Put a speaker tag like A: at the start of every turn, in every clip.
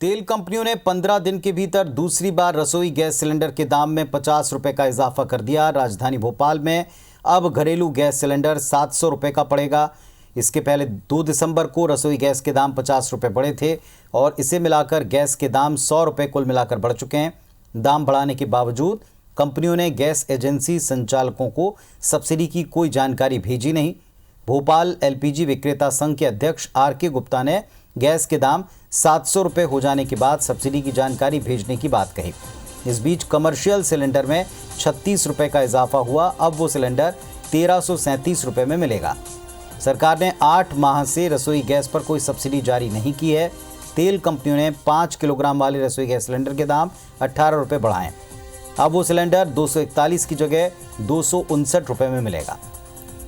A: तेल कंपनियों ने 15 दिन के भीतर दूसरी बार रसोई गैस सिलेंडर के दाम में 50 रुपए का इजाफा कर दिया। राजधानी भोपाल में अब घरेलू गैस सिलेंडर 700 रुपए का पड़ेगा। इसके पहले 2 दिसंबर को रसोई गैस के दाम 50 रुपए बढ़े थे और इसे मिलाकर गैस के दाम 100 रुपए कुल मिलाकर बढ़ चुके हैं। दाम बढ़ाने के बावजूद कंपनियों ने गैस एजेंसी संचालकों को सब्सिडी की कोई जानकारी भेजी नहीं। भोपाल एलपीजी विक्रेता संघ के अध्यक्ष आर.के. गुप्ता ने गैस के दाम 700 रुपये हो जाने के बाद सब्सिडी की जानकारी भेजने की बात कही। इस बीच कमर्शियल सिलेंडर में 36 रुपये का इजाफा हुआ। अब वो सिलेंडर 1337 रुपये में मिलेगा। सरकार ने 8 माह से रसोई गैस पर कोई सब्सिडी जारी नहीं की है। तेल कंपनियों ने 5 किलोग्राम वाले रसोई गैस सिलेंडर के दाम 18 रुपये बढ़ाए। अब वो सिलेंडर 241 की जगह 259 रुपये में मिलेगा।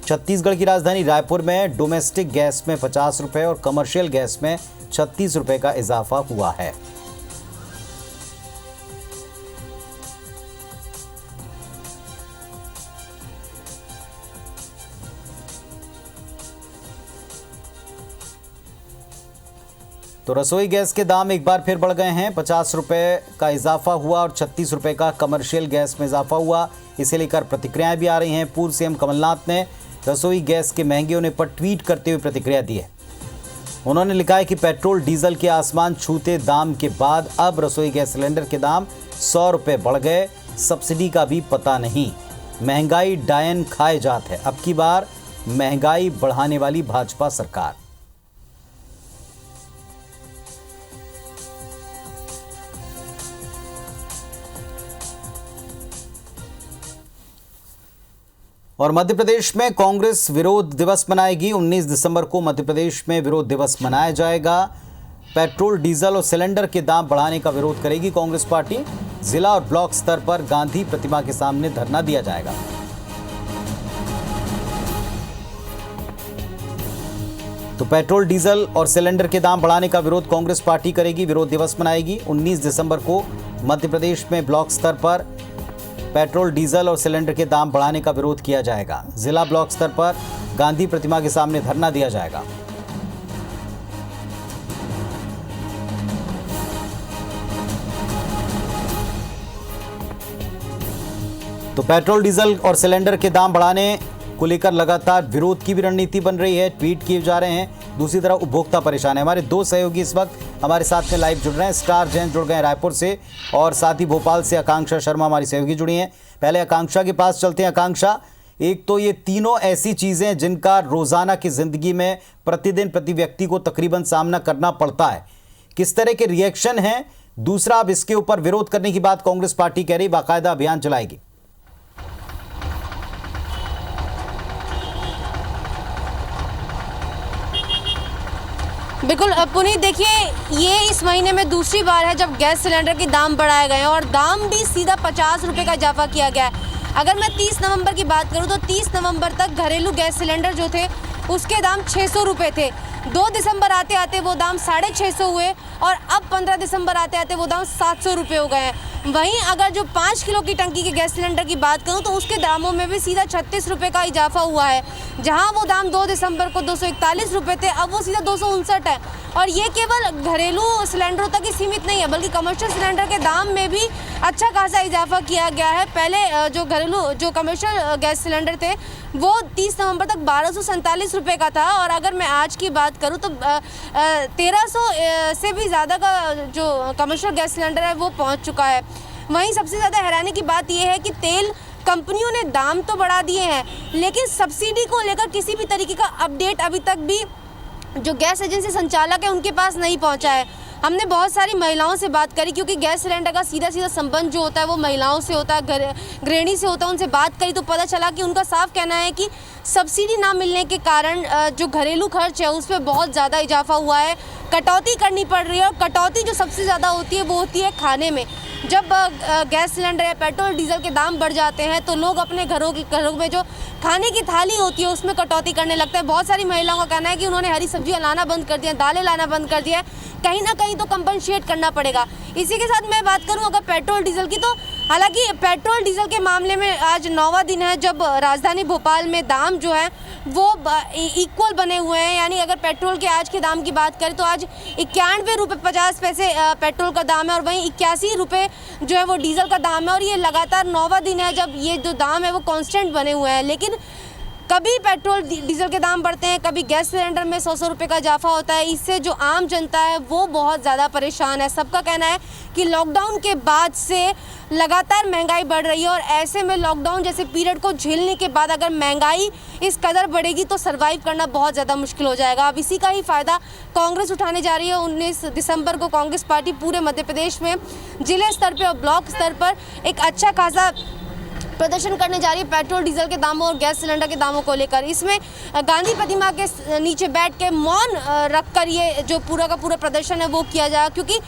A: छत्तीसगढ़ की राजधानी रायपुर में डोमेस्टिक गैस में 50 रुपये और कमर्शियल गैस में 36 रुपये का इजाफा हुआ है। तो रसोई गैस के दाम एक बार फिर बढ़ गए हैं। 50 रुपये का इजाफा हुआ और 36 रुपये का कमर्शियल गैस में इजाफा हुआ। इसे लेकर प्रतिक्रियाएं भी आ रही हैं। पूर्व सीएम कमलनाथ ने रसोई गैस के महंगे होने पर ट्वीट करते हुए प्रतिक्रिया दी है। उन्होंने लिखा है कि पेट्रोल डीजल के आसमान छूते दाम के बाद अब रसोई गैस सिलेंडर के दाम 100 रुपये बढ़ गए। सब्सिडी का भी पता नहीं। महंगाई डायन खाए जात है। अब की बार महंगाई बढ़ाने वाली भाजपा सरकार। और मध्य प्रदेश में कांग्रेस विरोध दिवस मनाएगी। 19 दिसंबर को मध्य प्रदेश में विरोध दिवस मनाया जाएगा। पेट्रोल डीजल और सिलेंडर के दाम बढ़ाने का विरोध करेगी कांग्रेस पार्टी। जिला और ब्लॉक स्तर पर गांधी प्रतिमा के सामने धरना दिया जाएगा। तो पेट्रोल डीजल और सिलेंडर के दाम बढ़ाने का विरोध कांग्रेस पार्टी करेगी, विरोध दिवस मनाएगी। 19 दिसंबर को मध्य प्रदेश में ब्लॉक स्तर पर पेट्रोल डीजल और सिलेंडर के दाम बढ़ाने का विरोध किया जाएगा। जिला ब्लॉक स्तर पर गांधी प्रतिमा के सामने धरना दिया जाएगा। तो पेट्रोल डीजल और सिलेंडर के दाम बढ़ाने को लेकर लगातार विरोध की भी रणनीति बन रही है। ट्वीट किए जा रहे हैं। दूसरी तरफ उपभोक्ता परेशान है। हमारे 2 सहयोगी इस वक्त हमारे साथ में लाइव जुड़ रहे हैं। स्टार जैन जुड़ गए रायपुर से और साथ ही भोपाल से आकांक्षा शर्मा हमारी सहयोगी जुड़ी हैं। पहले आकांक्षा के पास चलते हैं। आकांक्षा, एक तो ये तीनों ऐसी चीज़ें जिनका रोज़ाना की ज़िंदगी में प्रतिदिन प्रति व्यक्ति को तकरीबन सामना करना पड़ता है, किस तरह के रिएक्शन हैं? दूसरा, अब इसके ऊपर विरोध करने की बात कांग्रेस पार्टी कह रही, बाकायदा अभियान चलाएगी।
B: बिल्कुल पुनीत, देखिए ये इस महीने में दूसरी बार है जब गैस सिलेंडर के दाम बढ़ाए गए हैं और दाम भी सीधा 50 रुपये का इजाफा किया गया है। अगर मैं 30 नवंबर की बात करूं तो 30 नवंबर तक घरेलू गैस सिलेंडर जो थे उसके दाम 600 रुपये थे। 2 दिसंबर आते आते वो दाम 650 हुए और अब 15 दिसंबर आते आते वो दाम 700 रुपये हो गए हैं। वहीं अगर जो 5 किलो की टंकी के गैस सिलेंडर की बात करूं तो उसके दामों में भी सीधा 36 रुपये का इजाफा हुआ है। जहां वो दाम 2 दिसंबर को 241 रुपये थे, अब वो सीधा 259 है। और ये केवल घरेलू सिलेंडरों तक ही सीमित नहीं है, बल्कि कमर्शियल सिलेंडर के दाम में भी अच्छा खासा इजाफा किया गया है। पहले जो कमर्शियल गैस सिलेंडर थे वो 30 नवंबर तक 1247 रुपये का था और अगर मैं आज की बात करूं तो 1300 से भी ज़्यादा का जो कमर्शियल गैस सिलेंडर है वो पहुंच चुका है। वहीं सबसे ज़्यादा हैरानी की बात यह है कि तेल कंपनियों ने दाम तो बढ़ा दिए हैं, लेकिन सब्सिडी को लेकर किसी भी तरीके का अपडेट अभी तक भी जो गैस एजेंसी संचालक है उनके पास नहीं पहुंचा है। हमने बहुत सारी महिलाओं से बात करी, क्योंकि गैस सिलेंडर का सीधा सीधा संबंध जो होता है वो महिलाओं से होता है, गृहिणी से होता है। उनसे बात करी तो पता चला कि उनका साफ कहना है कि सब्सिडी ना मिलने के कारण जो घरेलू खर्च है उस पर बहुत ज़्यादा इजाफा हुआ है, कटौती करनी पड़ रही है। और कटौती जो सबसे ज़्यादा होती है वो होती है खाने में। जब गैस सिलेंडर या पेट्रोल डीजल के दाम बढ़ जाते हैं तो लोग अपने घरों में जो खाने की थाली होती है उसमें कटौती करने लगते हैं। बहुत सारी महिलाओं का कहना है कि उन्होंने हरी सब्जियां लाना बंद कर दिया, दालें लाना बंद कर दिया है। कहीं ना कहीं तो कंपनसेट करना पड़ेगा। इसी के साथ मैं बात करूं अगर पेट्रोल डीजल की, तो हालांकि पेट्रोल डीजल के मामले में आज 9वां दिन है जब राजधानी भोपाल में दाम जो है वो इक्वल बने हुए हैं। यानी अगर पेट्रोल के आज के दाम की बात करें तो आज 91 रुपये 50 पैसे पेट्रोल का दाम है और वहीं 81 रुपये जो है वो डीजल का दाम है। और ये लगातार 9वां दिन है जब ये जो दाम है वो कांस्टेंट बने हुए हैं। लेकिन कभी पेट्रोल डीजल के दाम बढ़ते हैं, कभी गैस सिलेंडर में 100 रुपये का इजाफा होता है। इससे जो आम जनता है वो बहुत ज़्यादा परेशान है। सबका कहना है कि लॉकडाउन के बाद से लगातार महंगाई बढ़ रही है और ऐसे में लॉकडाउन जैसे पीरियड को झेलने के बाद अगर महंगाई इस कदर बढ़ेगी तो सर्वाइव करना बहुत ज़्यादा मुश्किल हो जाएगा। अब इसी का ही फ़ायदा कांग्रेस उठाने जा रही है। 19 दिसंबर को कांग्रेस पार्टी पूरे मध्य प्रदेश में जिले स्तर पर और ब्लॉक स्तर पर एक अच्छा खासा प्रदर्शन करने जा रही है पेट्रोल डीजल के दामों और गैस सिलेंडर के दामों को लेकर। इसमें गांधी प्रतिमा के नीचे बैठ के मौन रखकर ये जो पूरा का पूरा प्रदर्शन है वो किया जाएगा, क्योंकि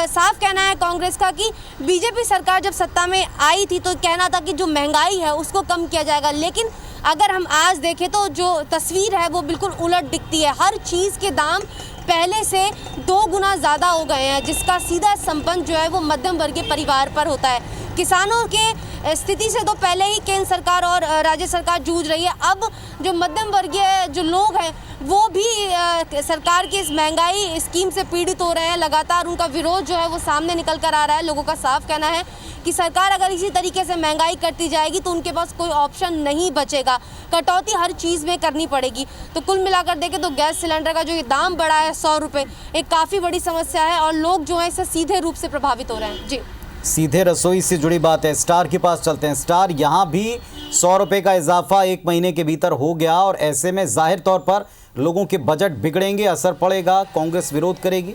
B: साफ कहना है कांग्रेस का कि बीजेपी सरकार जब सत्ता में आई थी तो कहना था कि जो महंगाई है उसको कम किया जाएगा। लेकिन अगर हम आज देखें तो जो तस्वीर है वो बिल्कुल उलट दिखती है। हर चीज़ के दाम पहले से 2 गुना ज़्यादा हो गए हैं, जिसका सीधा संबंध जो है वो मध्यम वर्गीय परिवार पर होता है। किसानों के स्थिति से तो पहले ही केंद्र सरकार और राज्य सरकार जूझ रही है। अब जो मध्यम वर्गीय जो लोग हैं वो भी सरकार की इस महंगाई स्कीम से पीड़ित हो रहे हैं। लगातार उनका विरोध जो है वो सामने निकल कर आ रहा है। लोगों का साफ कहना है कि सरकार अगर इसी तरीके से महंगाई करती जाएगी तो उनके पास कोई ऑप्शन नहीं बचेगा, कटौती हर चीज़ में करनी पड़ेगी। तो कुल मिलाकर देखें तो गैस सिलेंडर का जो ये दाम बढ़ा है 100 रुपये, एक काफ़ी बड़ी समस्या है और लोग जो है इससे सीधे रूप से प्रभावित हो रहे हैं। जी,
A: सीधे रसोई से जुड़ी बात है। स्टार के पास चलते हैं। स्टार, यहाँ भी 100 रुपये का इजाफा 1 महीने के भीतर हो गया और ऐसे में जाहिर तौर पर लोगों के बजट बिगड़ेंगे, असर पड़ेगा, कांग्रेस विरोध करेगी।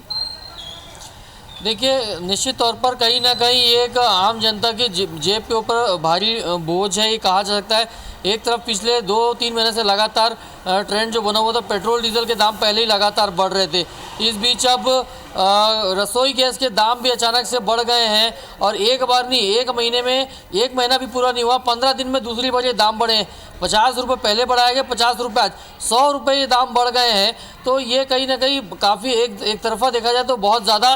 C: देखिए, निश्चित तौर पर कहीं ना कहीं ये एक आम जनता की जेब के ऊपर भारी बोझ है, ये कहा जा सकता है। एक तरफ पिछले 2-3 महीने से लगातार ट्रेंड जो बना हुआ था, पेट्रोल डीजल के दाम पहले ही लगातार बढ़ रहे थे। इस बीच अब रसोई गैस के दाम भी अचानक से बढ़ गए हैं और एक बार नहीं, 1 महीने में, 1 महीना भी पूरा नहीं हुआ, 15 दिन में दूसरी बार ये दाम बढ़े हैं। 50 रुपये पहले बढ़ाए गए, 50 रुपये आज 100 रुपये ये दाम बढ़ गए हैं। तो ये कहीं ना कहीं काफ़ी एक तरफा देखा जाए तो बहुत ज़्यादा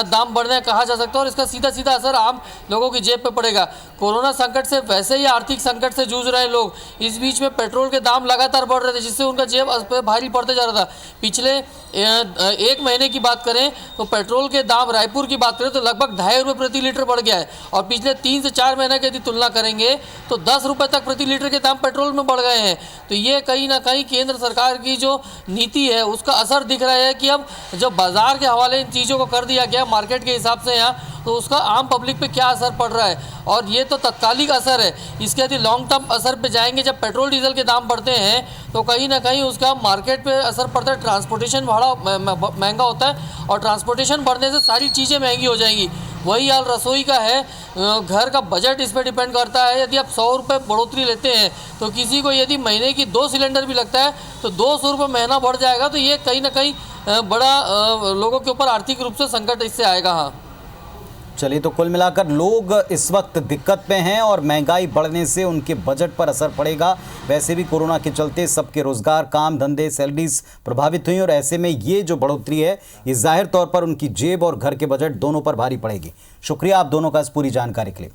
C: दाम बढ़ने कहा जा सकता है और इसका सीधा सीधा असर आम लोगों की जेब पे पड़ेगा। कोरोना संकट से वैसे ही आर्थिक संकट से जूझ रहे लोग, इस बीच में पेट्रोल के दाम लगातार बढ़ रहे थे जिससे उनका जेब पे भारी पड़ते जा रहा था। पिछले 1 महीने की बात करें तो पेट्रोल के दाम, रायपुर की बात करें तो लगभग 2.5 रुपये प्रति लीटर बढ़ गया है और पिछले 3 से 4 महीने की यदि तुलना करेंगे तो 10 रुपये तक प्रति लीटर के दाम पेट्रोल में बढ़ गए हैं। तो ये कहीं ना कहीं केंद्र सरकार की जो नीति है उसका असर दिख रहा है कि अब जब बाजार के हवाले इन चीज़ों को कर दिया गया मार्केट के हिसाब से यहाँ, तो उसका आम पब्लिक पे क्या असर पड़ रहा है। और ये तो तत्कालिक असर है, इसके यदि लॉन्ग टर्म असर पे जाएंगे, जब पेट्रोल डीजल के दाम बढ़ते हैं तो कहीं ना कहीं उसका मार्केट पे असर पड़ता है। ट्रांसपोर्टेशन बड़ा महंगा होता है और ट्रांसपोर्टेशन बढ़ने से सारी चीज़ें महंगी हो जाएंगी। वही हाल रसोई का है, घर का बजट इस पर डिपेंड करता है। यदि आप 100 रुपये बढ़ोतरी लेते हैं तो किसी को यदि महीने की 2 सिलेंडर भी लगता है तो 200 रुपये महीना बढ़ जाएगा। तो ये कहीं ना कहीं बड़ा लोगों के ऊपर आर्थिक रूप से संकट इससे आएगा। हाँ,
A: चलिए, तो कुल मिलाकर लोग इस वक्त दिक्कत में हैं और महंगाई बढ़ने से उनके बजट पर असर पड़ेगा। वैसे भी कोरोना के चलते सबके रोजगार, काम धंधे, सैलरीज प्रभावित हुई और ऐसे में ये जो बढ़ोतरी है ये जाहिर तौर पर उनकी जेब और घर के बजट दोनों पर भारी पड़ेगी। शुक्रिया आप दोनों का इस पूरी जानकारी के लिए।